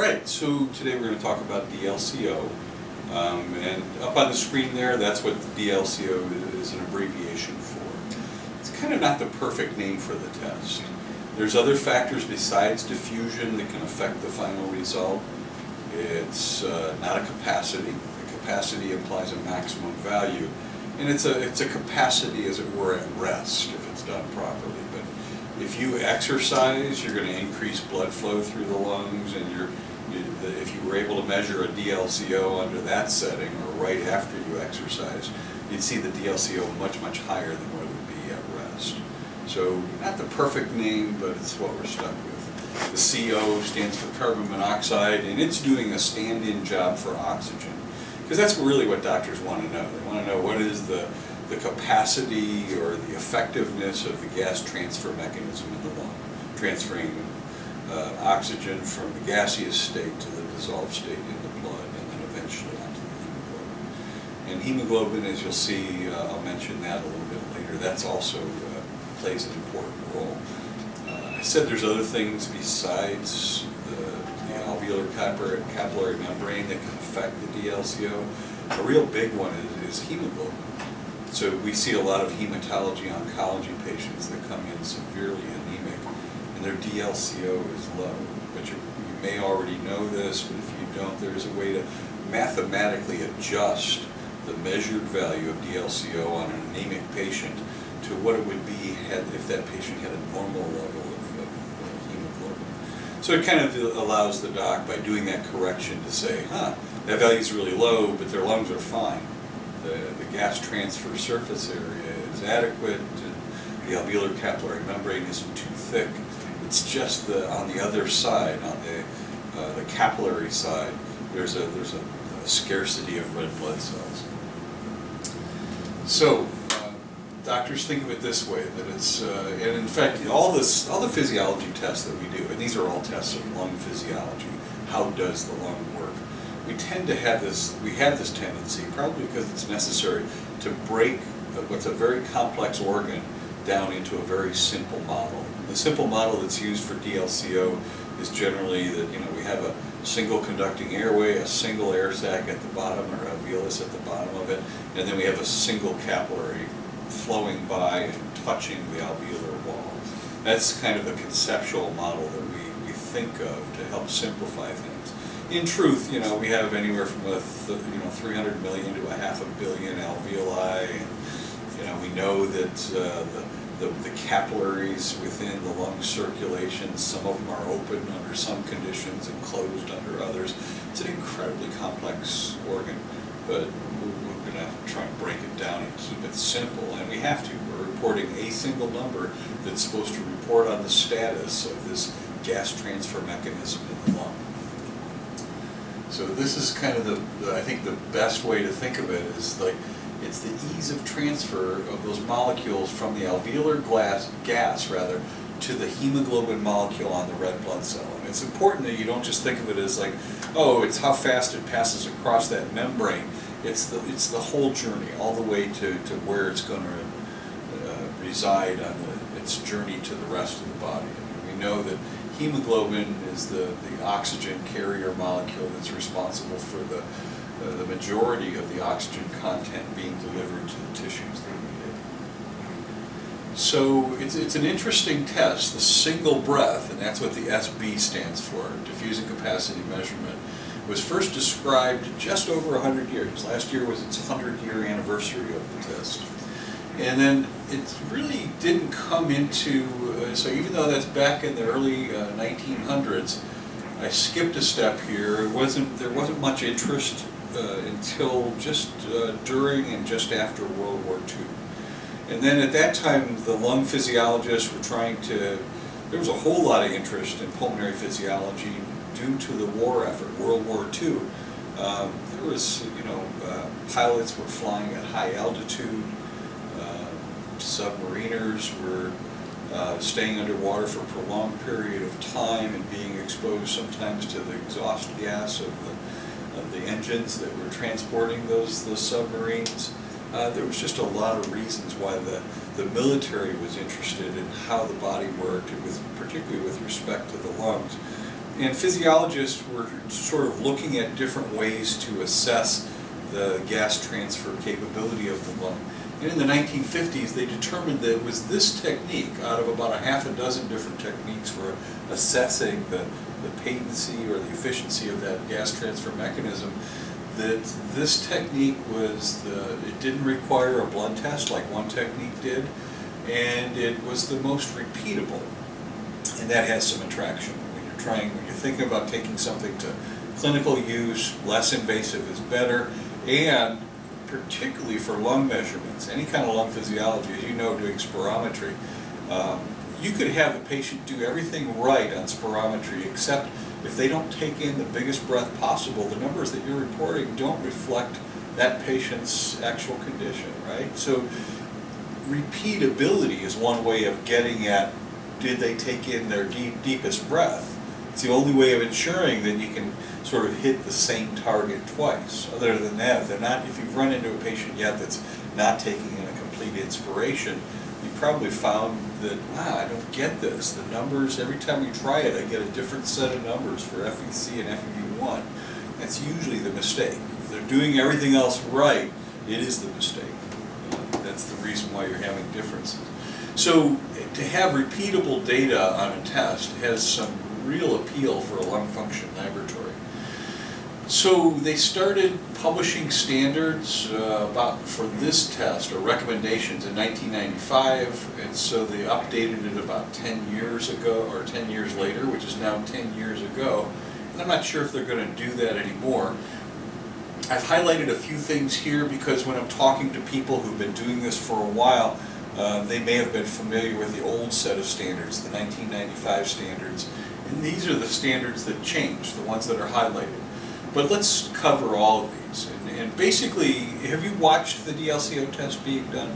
Alright, so today we're going to talk about Dlco. And up on the screen there, that's what the Dlco is an abbreviation for. It's kind of not the perfect name for the test. There's other factors besides diffusion that can affect the final result. It's not a capacity. The capacity implies a maximum value. And it's a capacity, as it were, at rest if it's done properly. But if you exercise, you're going to increase blood flow through the lungs, and if you were able to measure a Dlco under that setting or right after you exercise, you'd see the Dlco much higher than what it would be at rest. So not the perfect name, but it's what we're stuck with. The CO stands for carbon monoxide, and it's doing a stand-in job for oxygen. Because that's really what doctors want to know. They want to know what is the capacity or the effectiveness of the gas transfer mechanism in the lung, transferring oxygen from the gaseous state to the dissolved state in the blood, and then eventually onto the hemoglobin. And hemoglobin, as you'll see, I'll mention that a little bit later, that's also plays an important role. I said there's other things besides the alveolar capillary membrane that can affect the Dlco. A real big one is hemoglobin. So we see a lot of hematology oncology patients that come in severely anemic, and their Dlco is low. But you may already know this, but if you don't, there's a way to mathematically adjust the measured value of Dlco on an anemic patient to what it would be if that patient had a normal level of hemoglobin. So it kind of allows the doc, by doing that correction, to say, that value is really low, but their lungs are fine. The gas transfer surface area is adequate, and the alveolar capillary membrane isn't too thick. It's just on the other side, on the capillary side, there's a scarcity of red blood cells. So doctors think of it this way, that it's, and in fact, all the physiology tests that we do, and these are all tests of lung physiology, how does the lung work? We tend to have this tendency, probably because it's necessary, to break what's a very complex organ down into a very simple model. The simple model that's used for Dlco is generally that we have a single conducting airway, a single air sac at the bottom, or alveolus at the bottom of it, and then we have a single capillary flowing by and touching the alveolar wall. That's kind of the conceptual model that we think of to help simplify things. In truth, we have anywhere from 300 million to a half a billion alveoli, and we know that the capillaries within the lung circulation, some of them are open under some conditions and closed under others. It's an incredibly complex organ, but we're going to try and break it down and keep it simple, and we have to. We're reporting a single number that's supposed to report on the status of this gas transfer mechanism in the lung. So this is kind of I think the best way to think of it is it's the ease of transfer of those molecules from the alveolar gas to the hemoglobin molecule on the red blood cell. And it's important that you don't just think of it as it's how fast it passes across that membrane. It's the whole journey, all the way to where it's going to reside on its journey to the rest of the body. And we know that hemoglobin is the oxygen carrier molecule that's responsible for the majority of the oxygen content being delivered to the tissues that need it. So it's an interesting test, the single breath, and that's what the SB stands for, diffusing capacity measurement, was first described just over 100 years. Last year was its 100-year anniversary of the test. And then it really didn't come into, so even though that's back in the early 1900s, I skipped a step here. There wasn't much interest until just during and just after World War II. And then at that time, the lung physiologists were there was a whole lot of interest in pulmonary physiology due to the war effort, World War II. There was, pilots were flying at high altitude. Submariners were staying underwater for a prolonged period of time and being exposed sometimes to the exhaust gas of the engines that were transporting those submarines. There was just a lot of reasons why the military was interested in how the body worked, particularly with respect to the lungs. And physiologists were sort of looking at different ways to assess the gas transfer capability of the lung. And in the 1950s, they determined that it was this technique, out of about a half a dozen different techniques for assessing the patency or the efficiency of that gas transfer mechanism, that this technique was it didn't require a blood test like one technique did, and it was the most repeatable. And that has some attraction. When you're thinking about taking something to clinical use, less invasive is better, and particularly for lung measurements, any kind of lung physiology, as you know, doing spirometry, you could have the patient do everything right on spirometry, except if they don't take in the biggest breath possible, the numbers that you're reporting don't reflect that patient's actual condition, right? So repeatability is one way of getting at, did they take in their deepest breath? It's the only way of ensuring that you can sort of hit the same target twice. Other than that, if you've run into a patient yet that's not taking in a complete inspiration, you probably found that, wow, I don't get this. The numbers, every time you try it, I get a different set of numbers for FEC and FEV1. That's usually the mistake. If they're doing everything else right, it is the mistake. That's the reason why you're having differences. So to have repeatable data on a test has some real appeal for a lung function laboratory. So they started publishing standards for this test, or recommendations, in 1995, and so they updated it about 10 years ago, or 10 years later, which is now 10 years ago. And I'm not sure if they're going to do that anymore. I've highlighted a few things here because when I'm talking to people who've been doing this for a while, they may have been familiar with the old set of standards, the 1995 standards. And these are the standards that change, the ones that are highlighted. But let's cover all of these. And basically, have you watched the Dlco test being done?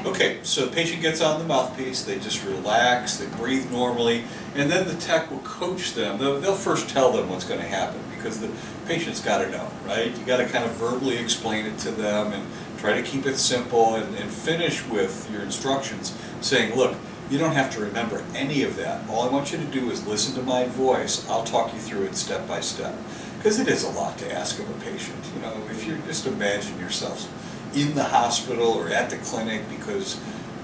Okay, so the patient gets on the mouthpiece, they just relax, they breathe normally, and then the tech will coach them. They'll first tell them what's going to happen, because the patient's got to know, right? You got to kind of verbally explain it to them and try to keep it simple, and finish with your instructions saying, look, you don't have to remember any of that. All I want you to do is listen to my voice. I'll talk you through it step by step. Because it is a lot to ask of a patient. You know, if you just imagine yourselves in the hospital or at the clinic because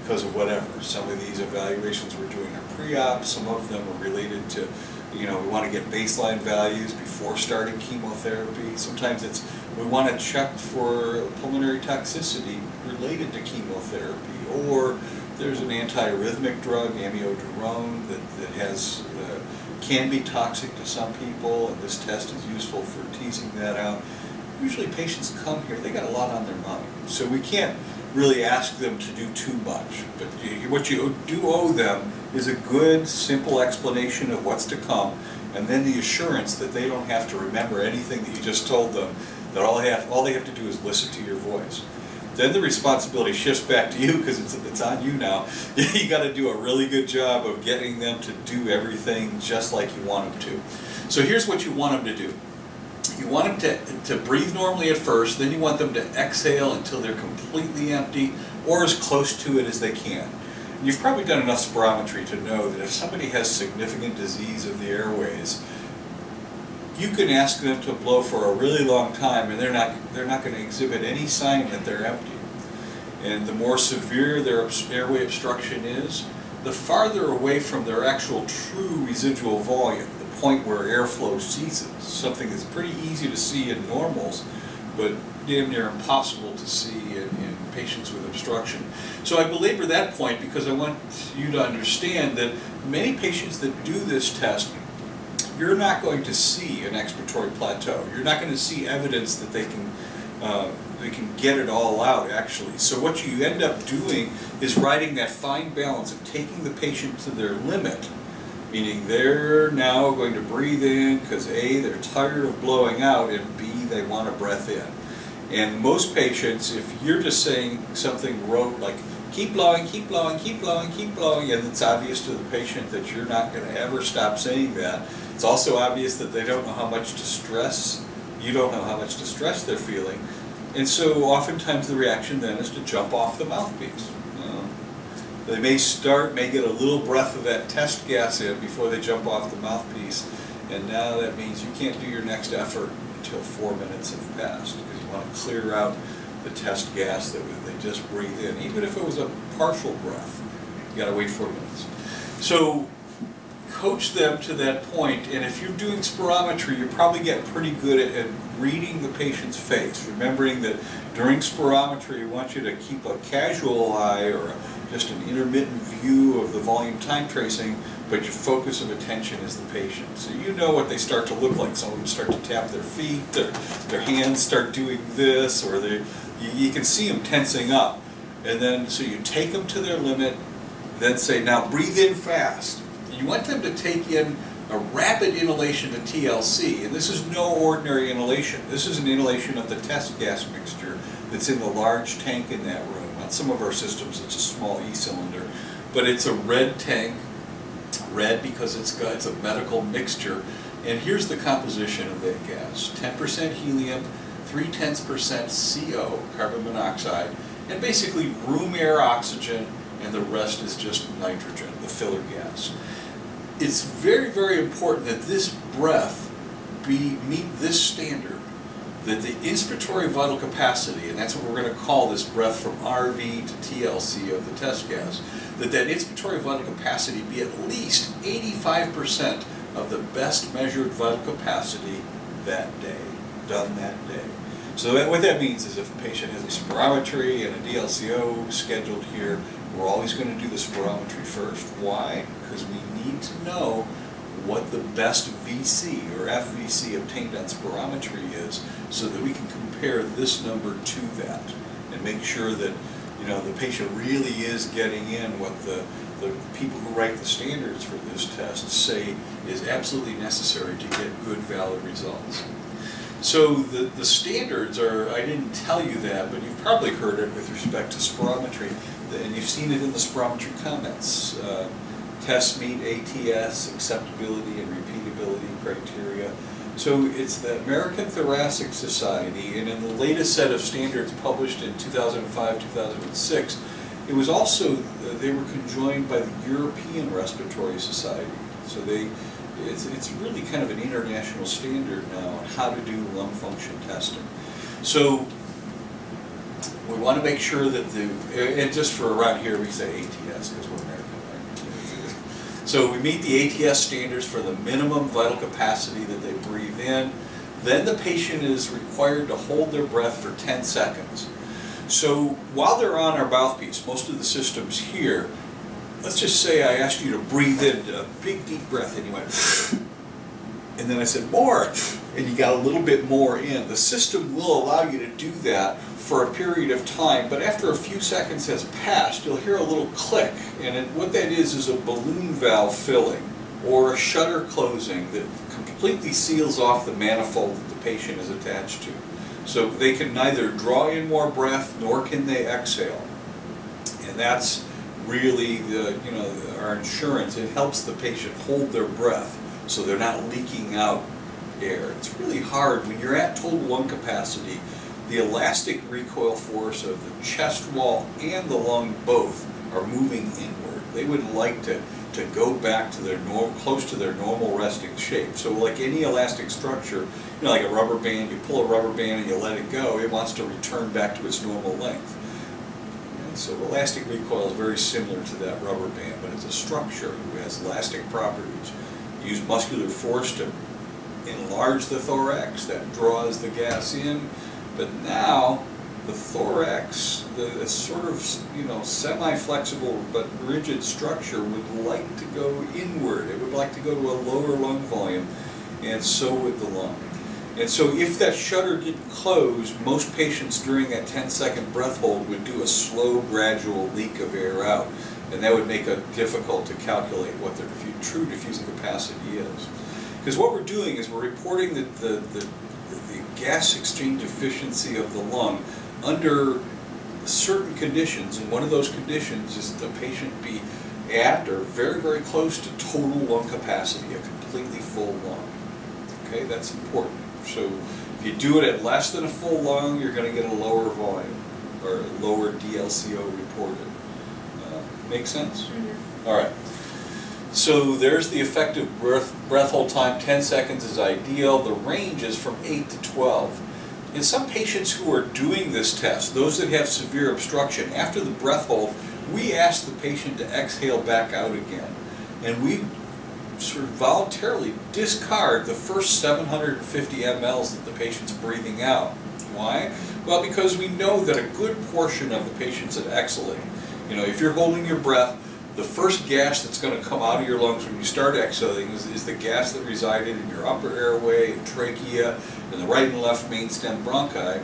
of whatever. Some of these evaluations we're doing are pre-op, some of them are related to, you know, we want to get baseline values before starting chemotherapy. Sometimes it's, we want to check for pulmonary toxicity related to chemotherapy, or there's an antiarrhythmic drug, amiodarone, that has can be toxic to some people, and this test is useful for teasing that out. Usually patients come here, they got a lot on their mind, so we can't really ask them to do too much. But what you do owe them is a good, simple explanation of what's to come, and then the assurance that they don't have to remember anything that you just told them, that all they have to do is listen to your voice. Then the responsibility shifts back to you, because it's on you now. You got to do a really good job of getting them to do everything just like you want them to. So here's what you want them to do. You want them to breathe normally at first, then you want them to exhale until they're completely empty, or as close to it as they can. And you've probably done enough spirometry to know that if somebody has significant disease of the airways, you can ask them to blow for a really long time, and they're not going to exhibit any sign that they're empty. And the more severe their airway obstruction is, the farther away from their actual true residual volume, the point where airflow ceases, something that's pretty easy to see in normals, but damn near impossible to see in patients with obstruction. So I belabor that point because I want you to understand that many patients that do this test, you're not going to see an expiratory plateau. You're not going to see evidence that they can get it all out, actually. So what you end up doing is riding that fine balance of taking the patient to their limit, meaning they're now going to breathe in because A, they're tired of blowing out, and B, they want a breath in. And most patients, if you're just saying something rote like, keep blowing, keep blowing, keep blowing, keep blowing, and it's obvious to the patient that you're not going to ever stop saying that. It's also obvious that they don't know how much distress, you don't know how much distress they're feeling. And so oftentimes the reaction then is to jump off the mouthpiece. They may get a little breath of that test gas in before they jump off the mouthpiece, And now that means you can't do your next effort until 4 minutes have passed, because you want to clear out the test gas that they just breathe in. Even if it was a partial breath, you got to wait 4 minutes. So coach them to that point, and if you're doing spirometry, you probably get pretty good at reading the patient's face, remembering that during spirometry we want you to keep a casual eye or just an intermittent view of the volume time tracing, but your focus of attention is the patient. So you know what they start to look like. Some of them start to tap their feet, their hands start doing this, or you can see them tensing up. And then, so you take them to their limit, then say, now breathe in fast. You want them to take in a rapid inhalation of TLC, and this is no ordinary inhalation. This is an inhalation of the test gas mixture that's in the large tank in that room. On some of our systems it's a small E-cylinder, but it's a red tank, red because it's a medical mixture. And here's the composition of that gas: 10% helium, 0.3% CO, carbon monoxide, and basically room air oxygen, and the rest is just nitrogen, the filler gas. It's very, very important that this breath meet this standard, that the inspiratory vital capacity, and that's what we're going to call this breath from RV to TLC of the test gas, that inspiratory vital capacity be at least 85% of the best measured vital capacity that day, done that day. So what that means is if a patient has a spirometry and a DLCO scheduled here, we're always going to do the spirometry first. Why? Because we need to know what the best VC or FVC obtained on spirometry is, so that we can compare this number to that and make sure that the patient really is getting in what the people who write the standards for this test say is absolutely necessary to get good, valid results. So the standards are, I didn't tell you that, but you've probably heard it with respect to spirometry, and you've seen it in the spirometry comments. Tests meet ATS, acceptability and repeatability criteria. So it's the American Thoracic Society, and in the latest set of standards published in 2005-2006, it was also, they were conjoined by the European Respiratory Society. So it's really kind of an international standard now on how to do lung function testing. So we want to make sure that and just for around here we say ATS because we're American, right? So we meet the ATS standards for the minimum vital capacity that they breathe in. Then the patient is required to hold their breath for 10 seconds. So while they're on our mouthpiece, most of the systems here, let's just say I asked you to breathe in a big deep breath and you went, and then I said more, and you got a little bit more in. The system will allow you to do that for a period of time, but after a few seconds has passed, you'll hear a little click, and what that is a balloon valve filling or a shutter closing that completely seals off the manifold that the patient is attached to. So they can neither draw in more breath nor can they exhale. And that's really our insurance. It helps the patient hold their breath so they're not leaking out air. It's really hard when you're at total lung capacity. The elastic recoil force of the chest wall and the lung both are moving inward. They would like to go back to their close to their normal resting shape. So like any elastic structure, like a rubber band, you pull a rubber band and you let it go, it wants to return back to its normal length. And so elastic recoil is very similar to that rubber band, but it's a structure who has elastic properties. You use muscular force to enlarge the thorax, that draws the gas in, but now the thorax, the sort of semi-flexible but rigid structure would like to go inward. It would like to go to a lower lung volume, and so would the lung. And so if that shutter didn't close, most patients during that 10-second breath hold would do a slow, gradual leak of air out, and that would make it difficult to calculate what their true diffusing capacity is. Because what we're doing is we're reporting that the gas exchange efficiency of the lung under certain conditions, and one of those conditions is that the patient be at or very, very close to total lung capacity, a completely full lung. Okay, that's important. So if you do it at less than a full lung, you're going to get a lower volume or a lower DLCO reported. Make sense? Mm-hmm. All right. So there's the effective breath hold time. 10 seconds is ideal. The range is from 8 to 12. In some patients who are doing this test, those that have severe obstruction, after the breath hold, we ask the patient to exhale back out again. And we sort of voluntarily discard the first 750 mLs that the patient's breathing out. Why? Well, because we know that a good portion of the patients that exhalate, if you're holding your breath, the first gas that's going to come out of your lungs when you start exhaling is the gas that resided in your upper airway, and trachea, and the right and left main stem bronchi,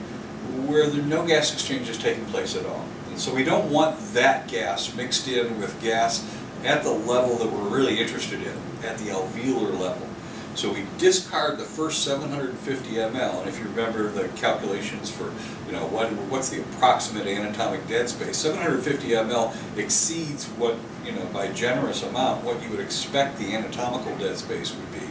where there no gas exchange is taking place at all. And so we don't want that gas mixed in with gas at the level that we're really interested in, at the alveolar level. So we discard the first 750 ml, and if you remember the calculations for, what's the approximate anatomic dead space, 750 ml exceeds what, by a generous amount, what you would expect the anatomical dead space would be.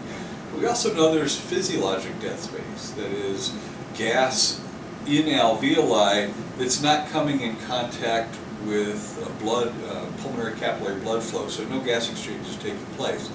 But we also know there's physiologic dead space, that is gas in alveoli that's not coming in contact with pulmonary capillary blood flow, so no gas exchange is taking place.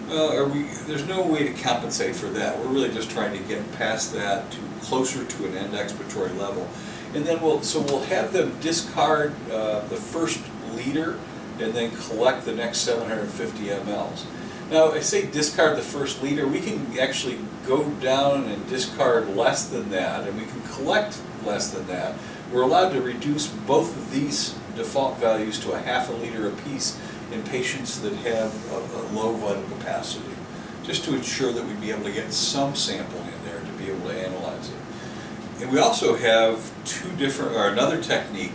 There's no way to compensate for that. We're really just trying to get past that to closer to an end expiratory level. And then we'll have them discard the first liter and then collect the next 750 mLs. Now, I say discard the first liter, we can actually go down and discard less than that, and we can collect less than that. We're allowed to reduce both of these default values to a half a liter apiece in patients that have a low vital capacity, just to ensure that we'd be able to get some sample in there to be able to analyze it. And we also have another technique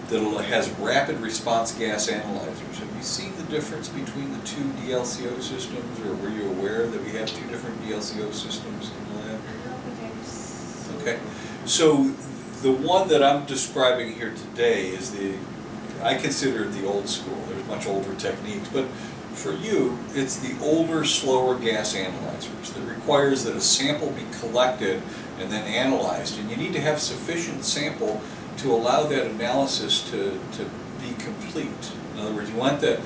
that has rapid response gas analyzers. Have you seen the difference between the two Dlco systems, or were you aware that we have two different Dlco systems in the lab? Okay, so the one that I'm describing here today is I consider it the old school. There's much older techniques, but for you, it's the older, slower gas analyzers that requires that a sample be collected and then analyzed. And you need to have sufficient sample to allow that analysis to be complete. In other words, you want the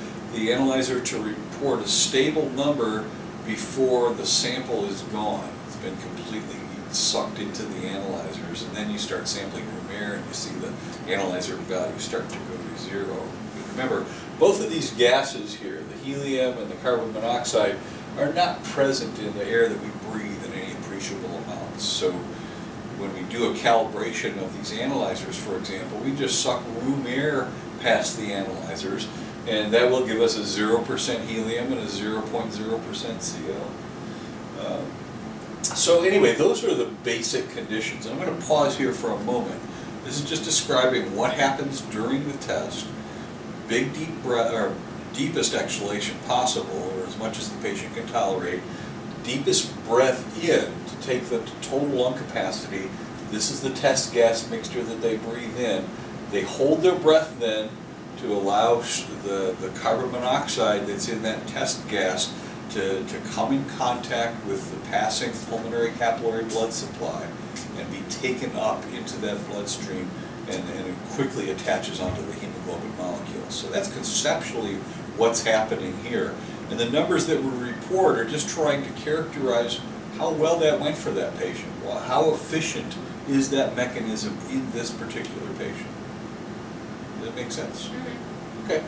analyzer to report a stable number before the sample is gone. It's been completely sucked into the analyzers, and then you start sampling room air and you see the analyzer value start to go to zero. But remember, both of these gases here, the helium and the carbon monoxide, are not present in the air that we breathe in any appreciable amounts. So when we do a calibration of these analyzers, for example, we just suck room air past the analyzers, and that will give us a 0% helium and a 0.0% CO. So anyway, those are the basic conditions. I'm going to pause here for a moment. This is just describing what happens during the test. Big, deep breath, or deepest exhalation possible, or as much as the patient can tolerate. Deepest breath in to take them to total lung capacity. This is the test gas mixture that they breathe in. They hold their breath then to allow the carbon monoxide that's in that test gas to come in contact with the passing pulmonary capillary blood supply and be taken up into that bloodstream, and it quickly attaches onto the hemoglobin molecules. So that's conceptually what's happening here. And the numbers that we report are just trying to characterize how well that went for that patient. Well, how efficient is that mechanism in this particular patient? Does that make sense? Mm-hmm. Okay.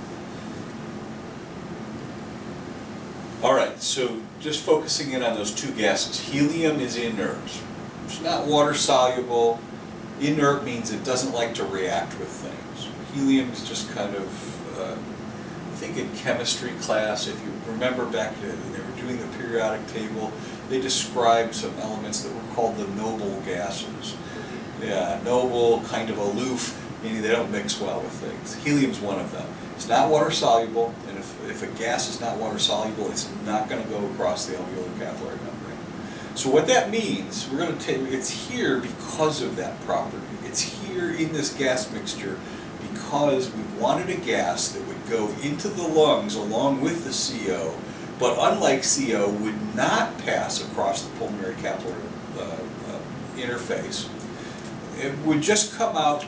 All right, so just focusing in on those two gases. Helium is inert. It's not water soluble. Inert means it doesn't like to react with things. Helium is just kind of, I think in chemistry class, if you remember back when they were doing the periodic table, they described some elements that were called the noble gases. Yeah, noble, kind of aloof, meaning they don't mix well with things. Helium's one of them. It's not water soluble, and if a gas is not water soluble, it's not going to go across the alveolar capillary membrane. So what that means, we're going to take, it's here because of that property. It's here in this gas mixture because we wanted a gas that would go into the lungs along with the CO, but unlike CO, would not pass across the pulmonary capillary interface. It would just come out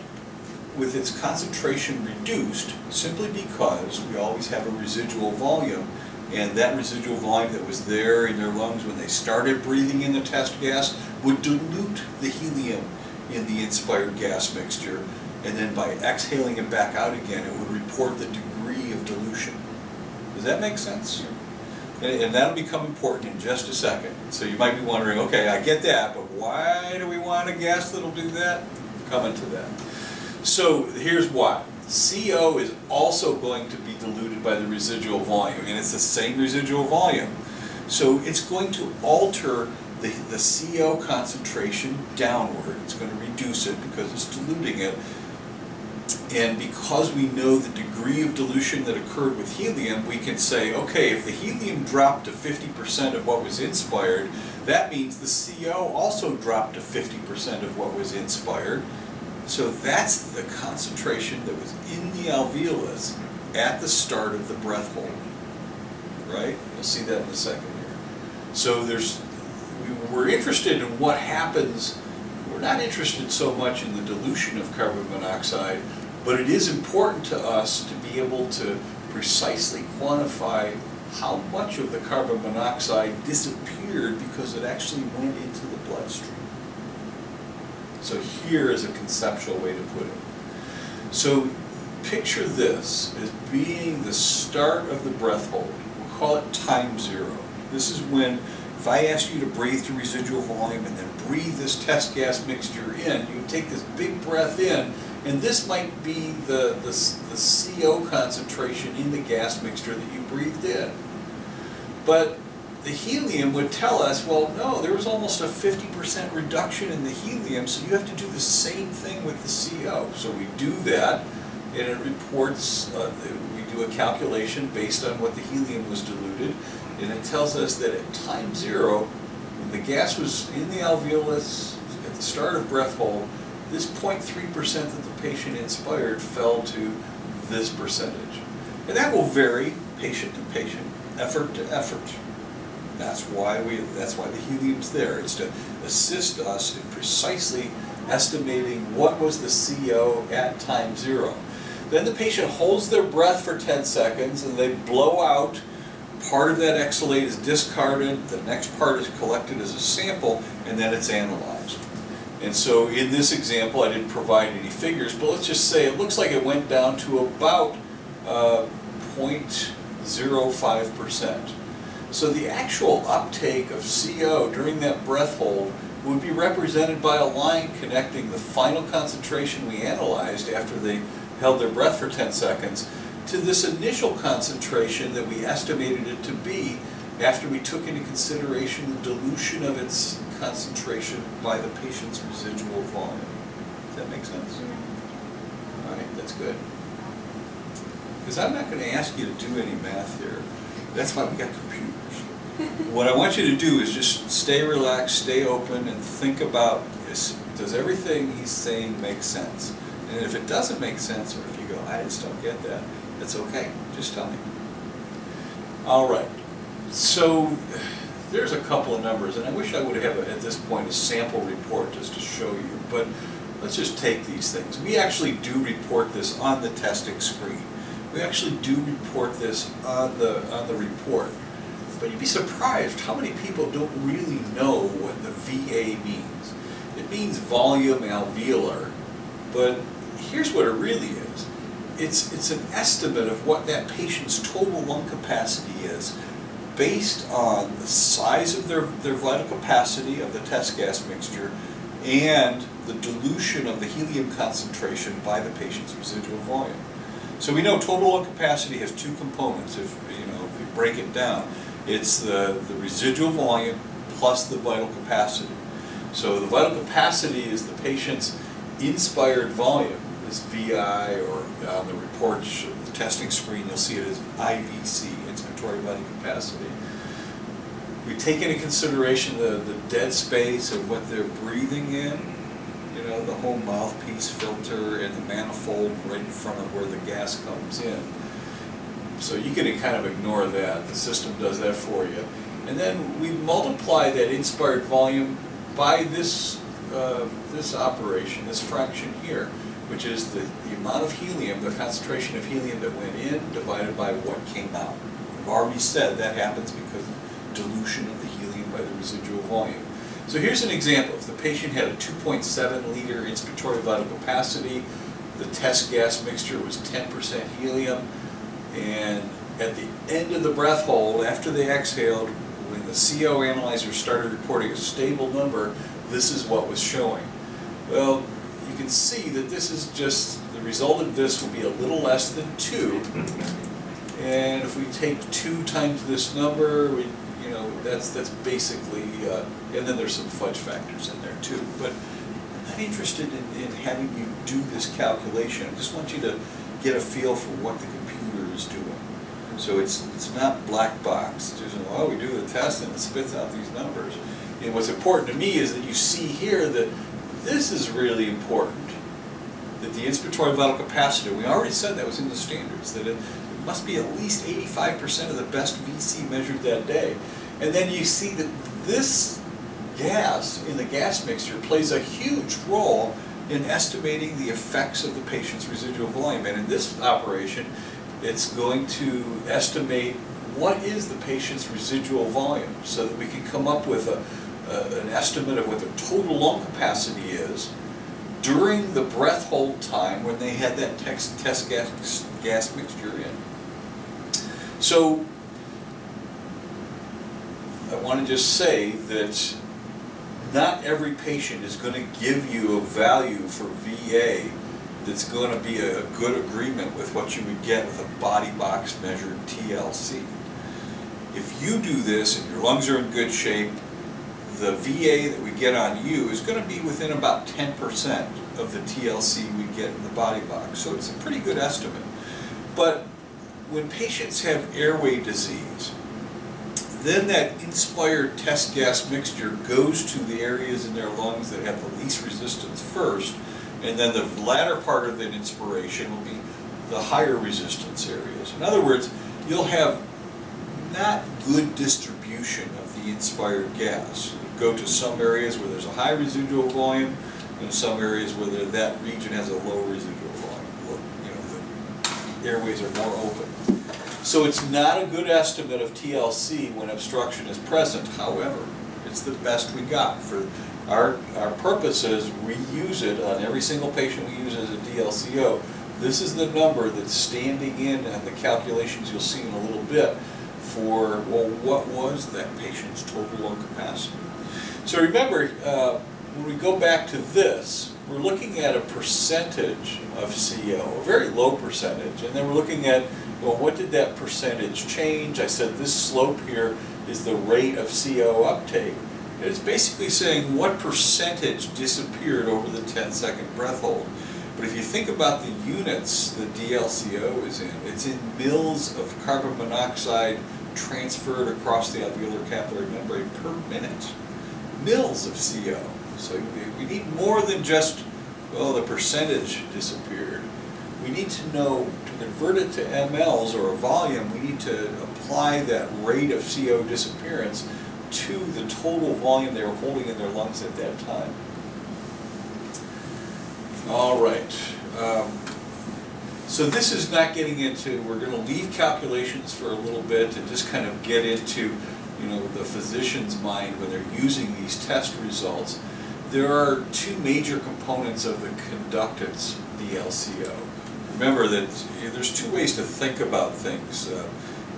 with its concentration reduced simply because we always have a residual volume and that residual volume that was there in their lungs when they started breathing in the test gas would dilute the helium in the inspired gas mixture, and then by exhaling it back out again, it would report the degree of dilution. Does that make sense? And that'll become important in just a second. So you might be wondering, okay, I get that, but why do we want a gas that'll do that? Coming to that. So here's why. CO is also going to be diluted by the residual volume, and it's the same residual volume. So it's going to alter the CO concentration downward. It's going to reduce it because it's diluting it. And because we know the degree of dilution that occurred with helium, we can say, okay, if the helium dropped to 50% of what was inspired, that means the CO also dropped to 50% of what was inspired. So that's the concentration that was in the alveolus at the start of the breath hold, right? You'll see that in a second here. So we're interested in what happens. We're not interested so much in the dilution of carbon monoxide, but it is important to us to be able to precisely quantify how much of the carbon monoxide disappeared because it actually went into the bloodstream. So here is a conceptual way to put it. So picture this as being the start of the breath hold. We'll call it time zero. This is when, if I ask you to breathe to residual volume and then breathe this test gas mixture in, you take this big breath in, and this might be the CO concentration in the gas mixture that you breathed in. But the helium would tell us, well, no, there was almost a 50% reduction in the helium, so you have to do the same thing with the CO. So we do that, and it reports, we do a calculation based on what the helium was diluted, and it tells us that at time zero, when the gas was in the alveolus at the start of breath hold, this 0.3% that the patient inspired fell to this percentage. And that will vary patient to patient, effort to effort. That's why the helium's there. It's to assist us in precisely estimating what was the CO at time zero. Then the patient holds their breath for 10 seconds and they blow out. Part of that exhalate is discarded, the next part is collected as a sample, and then it's analyzed. And so in this example, I didn't provide any figures, but let's just say it looks like it went down to about 0.05%. So the actual uptake of CO during that breath hold would be represented by a line connecting the final concentration we analyzed after they held their breath for 10 seconds to this initial concentration that we estimated it to be after we took into consideration the dilution of its concentration by the patient's residual volume. Does that make sense? All right, that's good. Because I'm not going to ask you to do any math here. That's why we got computers. What I want you to do is just stay relaxed, stay open, and think about this. Does everything he's saying make sense? And if it doesn't make sense, or if you go, I just don't get that, that's okay. Just tell me. All right. So there's a couple of numbers, and I wish I would have, at this point, a sample report just to show you, but let's just take these things. We actually do report this on the testing screen. We actually do report this on the report. But you'd be surprised how many people don't really know what the VA means. It means volume alveolar, but here's what it really is. It's an estimate of what that patient's total lung capacity is based on the size of their vital capacity of the test gas mixture and the dilution of the helium concentration by the patient's residual volume. So we know total lung capacity has two components. If we break it down, it's the residual volume plus the vital capacity. So the vital capacity is the patient's inspired volume, this VI, or on the report, the testing screen, you'll see it as IVC, inspiratory vital capacity. We take into consideration the dead space of what they're breathing in, the whole mouthpiece filter and the manifold right in front of where the gas comes in. So you can kind of ignore that. The system does that for you. And then we multiply that inspired volume by this operation, this fraction here, which is the amount of helium, the concentration of helium that went in divided by what came out. we've already said that happens because of dilution of the helium by the residual volume. So here's an example. If the patient had a 2.7 liter inspiratory vital capacity, the test gas mixture was 10% helium, and at the end of the breath hold, after they exhaled, when the CO analyzer started reporting a stable number, this is what was showing. Well, you can see that this is just, the result of this will be a little less than 2. And if we take 2 times this number, that's basically, and then there's some fudge factors in there too. But I'm not interested in having you do this calculation. I just want you to get a feel for what the computer is doing. So it's not black box. It's just, we do the test and it spits out these numbers. And what's important to me is that you see here that this is really important. That the inspiratory vital capacity, we already said that was in the standards, that it must be at least 85% of the best VC measured that day. And then you see that this gas in the gas mixture plays a huge role in estimating the effects of the patient's residual volume. And in this operation, it's going to estimate what is the patient's residual volume so that we can come up with an estimate of what the total lung capacity is during the breath hold time when they had that test gas mixture in. So I want to just say that not every patient is going to give you a value for VA that's going to be a good agreement with what you would get with a body box measured TLC. If you do this and your lungs are in good shape, the VA that we get on you is going to be within about 10% of the TLC we get in the body box. So it's a pretty good estimate. But when patients have airway disease, then that inspired test gas mixture goes to the areas in their lungs that have the least resistance first, and then the latter part of that inspiration will be the higher resistance areas. In other words, you'll have not good distribution of the inspired gas. It'll go to some areas where there's a high residual volume, and some areas where that region has a low residual volume. The airways are more open. So it's not a good estimate of TLC when obstruction is present. However, it's the best we got. For our purposes, we use it on every single patient we use as a DLCO. This is the number that's standing in and the calculations you'll see in a little bit for, well, what was that patient's total lung capacity? So remember, when we go back to this, we're looking at a percentage of CO, a very low percentage, and then we're looking at, well, what did that percentage change? I said this slope here is the rate of CO uptake. And it's basically saying what percentage disappeared over the 10-second breath hold. But if you think about the units the DLCO is in, it's in mils of carbon monoxide transferred across the alveolar capillary membrane per minute. Mils of CO. So we need more than just, well, the percentage disappeared. We need to know, to convert it to mLs or a volume, we need to apply that rate of CO disappearance to the total volume they were holding in their lungs at that time. All right. So this is not getting into, we're going to leave calculations for a little bit and just kind of get into, the physician's mind when they're using these test results. There are 2 major components of the conductance DLCO. Remember that there's 2 ways to think about things.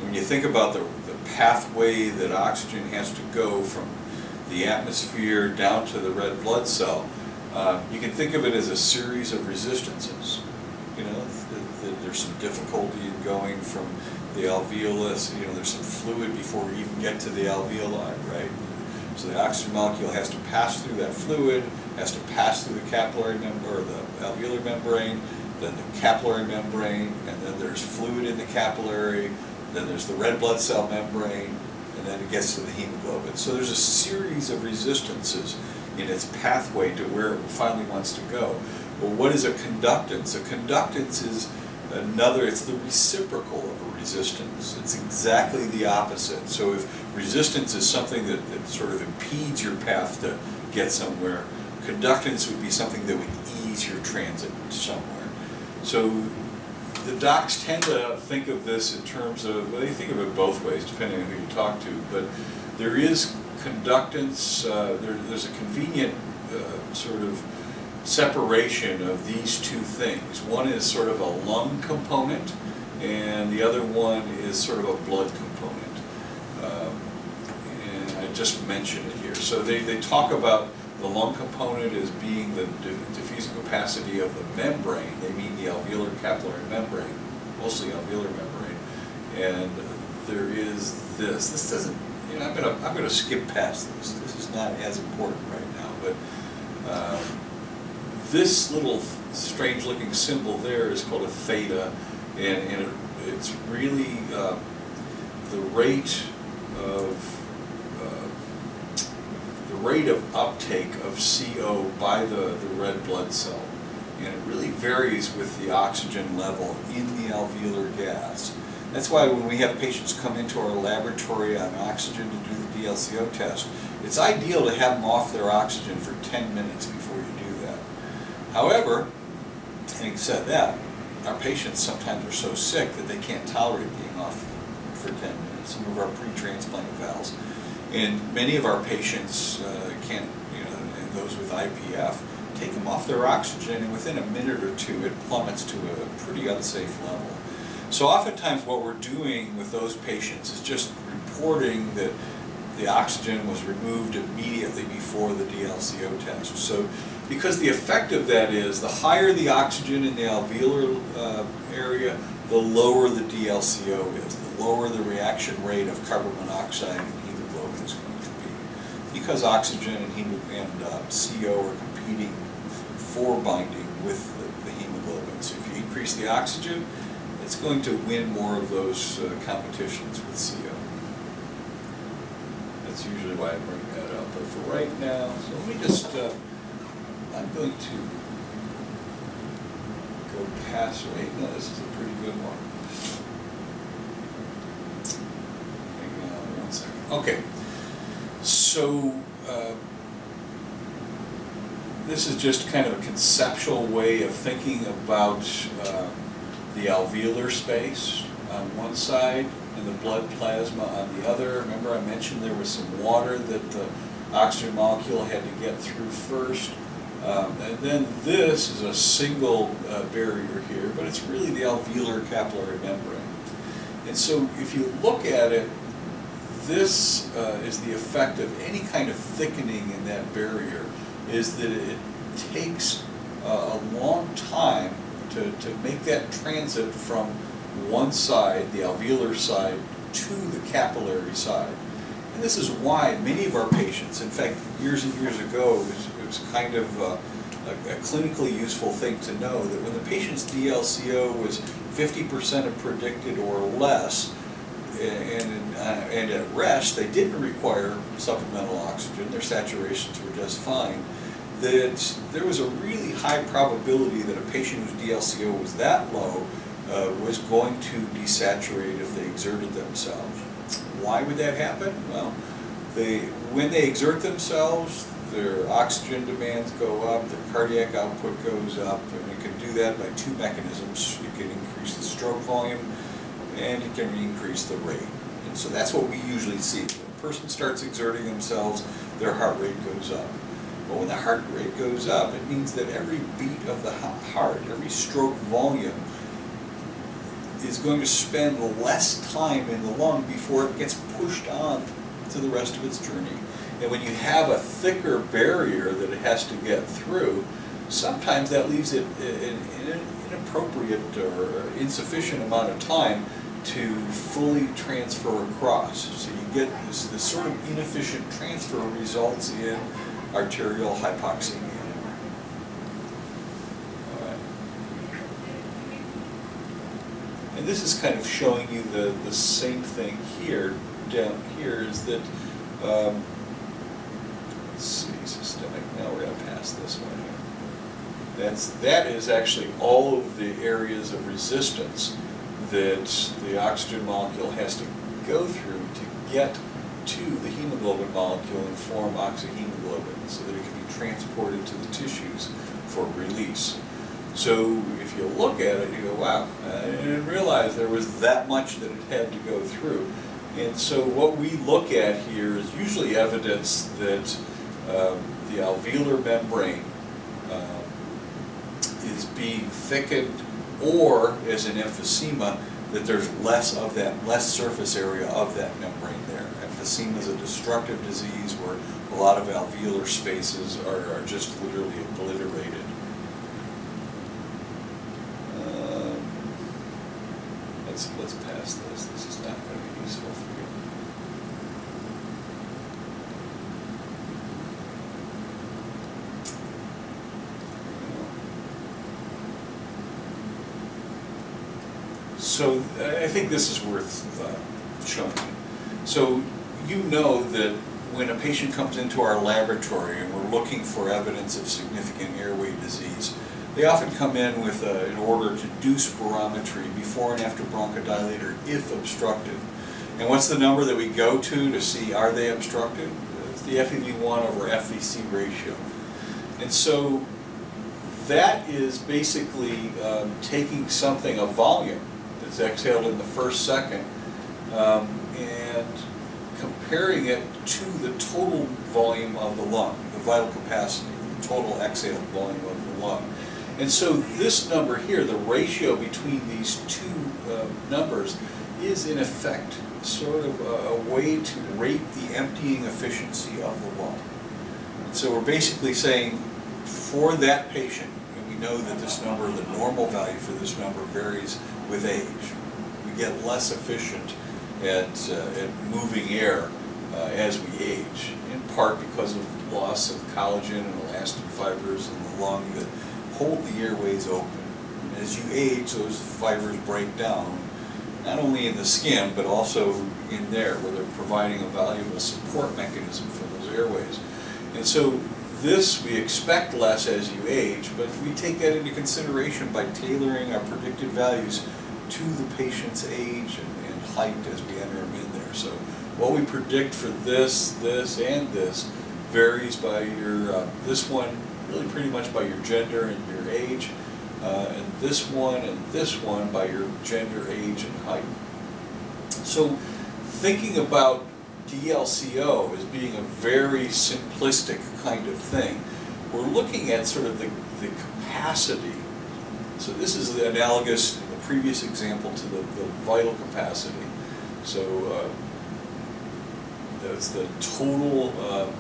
When you think about the pathway that oxygen has to go from the atmosphere down to the red blood cell, you can think of it as a series of resistances. There's some difficulty in going from the alveolus, there's some fluid before we even get to the alveoli, right? So the oxygen molecule has to pass through that fluid, has to pass through the capillary membrane, or the alveolar membrane, then the capillary membrane, and then there's fluid in the capillary, then there's the red blood cell membrane, and then it gets to the hemoglobin. So there's a series of resistances in its pathway to where it finally wants to go. Well, what is a conductance? A conductance is it's the reciprocal of a resistance. It's exactly the opposite. So if resistance is something that sort of impedes your path to get somewhere, conductance would be something that would ease your transit somewhere. So the docs tend to think of this in terms of, well, they think of it both ways, depending on who you talk to, but there is conductance, there's a convenient sort of separation of these two things. One is sort of a lung component, and the other one is sort of a blood component. And I just mentioned it here. So they talk about the lung component as being the diffusing capacity of the membrane. They mean the alveolar capillary membrane, mostly alveolar membrane. And there is this. This doesn't, you know, I'm gonna skip past this. This is not as important right now, but this little strange looking symbol there is called a theta, and it's really the rate of uptake of CO by the red blood cell. And it really varies with the oxygen level in the alveolar gas. That's why when we have patients come into our laboratory on oxygen to do the Dlco test, it's ideal to have them off their oxygen for 10 minutes before you do that. However, having said that, our patients sometimes are so sick that they can't tolerate being off for 10 minutes. Some of our pre-transplant evals. And many of our patients can't, you know, and those with IPF, take them off their oxygen, and within a minute or two it plummets to a pretty unsafe level. So oftentimes what we're doing with those patients is just reporting that the oxygen was removed immediately before the Dlco test. So because the effect of that is the higher the oxygen in the alveolar area, the lower the Dlco is, the lower the reaction rate of carbon monoxide and hemoglobin is going to be. Because oxygen and CO are competing for binding with the hemoglobin. So if you increase the oxygen, it's going to win more of those competitions with CO. That's usually why I bring that up. But for right now, so let me just, I'm going to go past, wait, no, this is a pretty good one. Hang on 1 second. Okay, so this is just kind of a conceptual way of thinking about the alveolar space on one side and the blood plasma on the other. Remember I mentioned there was some water that the oxygen molecule had to get through first. And then this is a single barrier here, but it's really the alveolar capillary membrane. And so if you look at it, this is the effect of any kind of thickening in that barrier, is that it takes a long time to make that transit from one side, the alveolar side, to the capillary side. And this is why many of our patients, in fact, years and years ago, it was kind of a clinically useful thing to know that when the patient's Dlco was 50% of predicted or less, and at rest, they didn't require supplemental oxygen, their saturations were just fine, that there was a really high probability that a patient whose Dlco was that low was going to desaturate if they exerted themselves. Why would that happen? Well, when they exert themselves, their oxygen demands go up, their cardiac output goes up, and you can do that by two mechanisms. You can increase the stroke volume, and you can increase the rate. And so that's what we usually see. When a person starts exerting themselves, their heart rate goes up. But when the heart rate goes up, it means that every beat of the heart, every stroke volume, is going to spend less time in the lung before it gets pushed on to the rest of its journey. And when you have a thicker barrier that it has to get through, sometimes that leaves it an inappropriate or insufficient amount of time to fully transfer across. So you get this sort of inefficient transfer results in arterial hypoxemia. And this is kind of showing you the same thing here, down here, is that, let's see, systemic, now we're going to pass this one here. That is actually all of the areas of resistance that the oxygen molecule has to go through to get to the hemoglobin molecule and form oxyhemoglobin so that it can be transported to the tissues for release. So if you look at it, you go, wow, I didn't realize there was that much that it had to go through. And so what we look at here is usually evidence that the alveolar membrane is being thickened, or as an emphysema, that there's less surface area of that membrane there. Emphysema is a destructive disease where a lot of alveolar spaces are just literally obliterated. Let's pass this. This is not going to be useful for you. So I think this is worth showing you. So you know that when a patient comes into our laboratory and we're looking for evidence of significant airway disease, they often come in with an order to do spirometry before and after bronchodilator if obstructed. And what's the number that we go to see are they obstructed? It's the FEV1 over FVC ratio. And so that is basically taking something, a volume that's exhaled in the first second, and comparing it to the total volume of the lung, the vital capacity, the total exhaled volume of the lung. And so this number here, the ratio between these two numbers, is in effect sort of a way to rate the emptying efficiency of the lung. And so we're basically saying for that patient, and we know that this number, the normal value for this number varies with age. We get less efficient at moving air as we age, in part because of loss of collagen and elastin fibers in the lung that hold the airways open. And as you age, those fibers break down, not only in the skin, but also in there, where they're providing a valuable support mechanism for those airways. And so this we expect less as you age, but we take that into consideration by tailoring our predicted values to the patient's age and height as we enter them in there. So what we predict for this, and this varies by your, this one really pretty much by your gender and your age, and this one by your gender, age, and height. So thinking about Dlco as being a very simplistic kind of thing, we're looking at sort of the capacity. So this is the analogous in the previous example to the vital capacity. So that's the total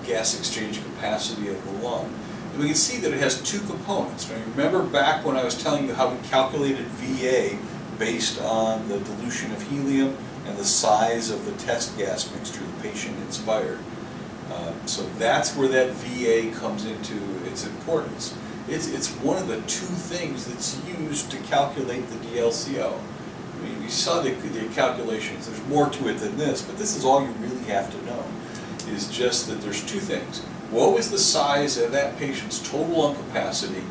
gas exchange capacity of the lung. And we can see that it has two components. Now, remember back when I was telling you how we calculated VA based on the dilution of helium and the size of the test gas mixture the patient inspired. So that's where that VA comes into its importance. It's one of the two things that's used to calculate the Dlco. I mean, you saw the calculations. There's more to it than this, but this is all you really have to know, is just that there's two things. What was the size of that patient's total lung capacity,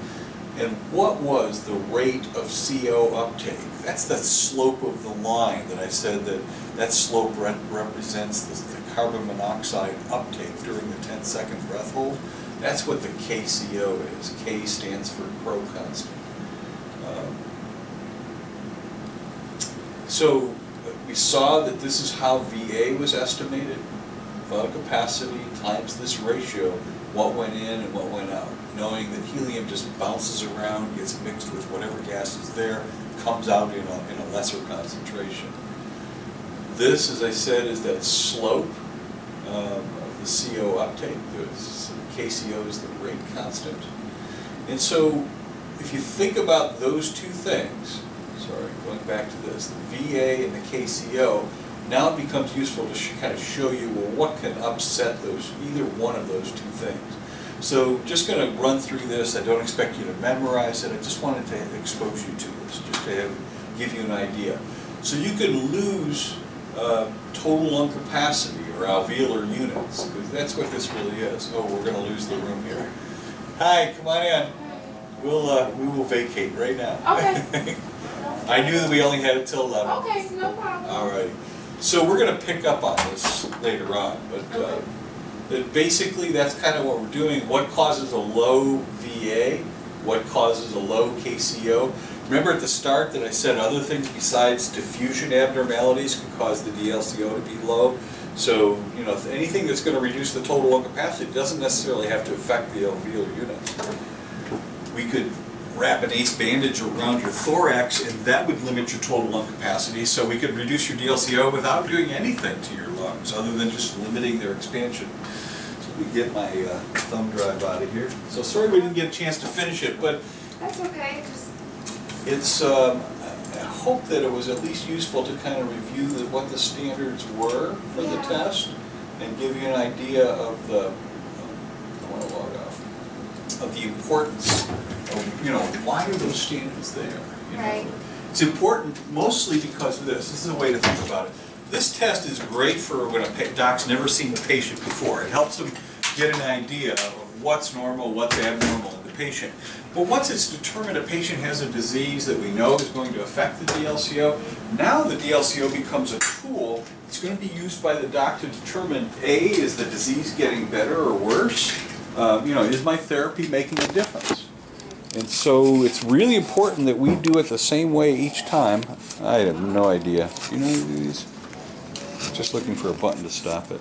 and what was the rate of CO uptake? That's the slope of the line that I said that slope represents the carbon monoxide uptake during the 10-second breath hold. That's what the KCO is. K stands for Crow constant. So we saw that this is how VA was estimated. Vital capacity times this ratio, what went in and what went out. Knowing that helium just bounces around, gets mixed with whatever gas is there, comes out in a lesser concentration. This, as I said, is that slope of the CO uptake. The KCO is the rate constant. And so if you think about those two things, sorry, going back to this, the VA and the KCO, now it becomes useful to kind of show you, well, what can upset either one of those two things. So just going to run through this. I don't expect you to memorize it. I just wanted to expose you to this, just to give you an idea. So you can lose total lung capacity or alveolar units, because that's what this really is. Oh, we're going to lose the room here. Hi, come on in. We will vacate right now. Okay. I knew that we only had it till 11. Okay, no problem. All right. So we're going to pick up on this later on, but basically that's kind of what we're doing. What causes a low VA? what causes a low KCO. Remember at the start that I said other things besides diffusion abnormalities can cause the DLCO to be low? So, you know, anything that's going to reduce the total lung capacity doesn't necessarily have to affect the alveolar units. We could wrap an ACE bandage around your thorax and that would limit your total lung capacity, so we could reduce your DLCO without doing anything to your lungs other than just limiting their expansion. So we get my thumb drive out of here. So sorry we didn't get a chance to finish it, but That's okay. it's, I hope that it was at least useful to kind of review what the standards were for the test and give you an idea of the, I want to log off, of the importance of, you know, why are those standards there? You know? Right. It's important mostly because of this. This is a way to think about it. This test is great for when a doc's never seen the patient before. It helps them get an idea of what's normal, what's abnormal in the patient. But once it's determined a patient has a disease that we know is going to affect the DLCO, now the DLCO becomes a tool. It's going to be used by the doc to determine, A, is the disease getting better or worse? You know, is my therapy making a difference? And so it's really important that we do it the same way each time. I have no idea. Do you know how to do these? Just looking for a button to stop it.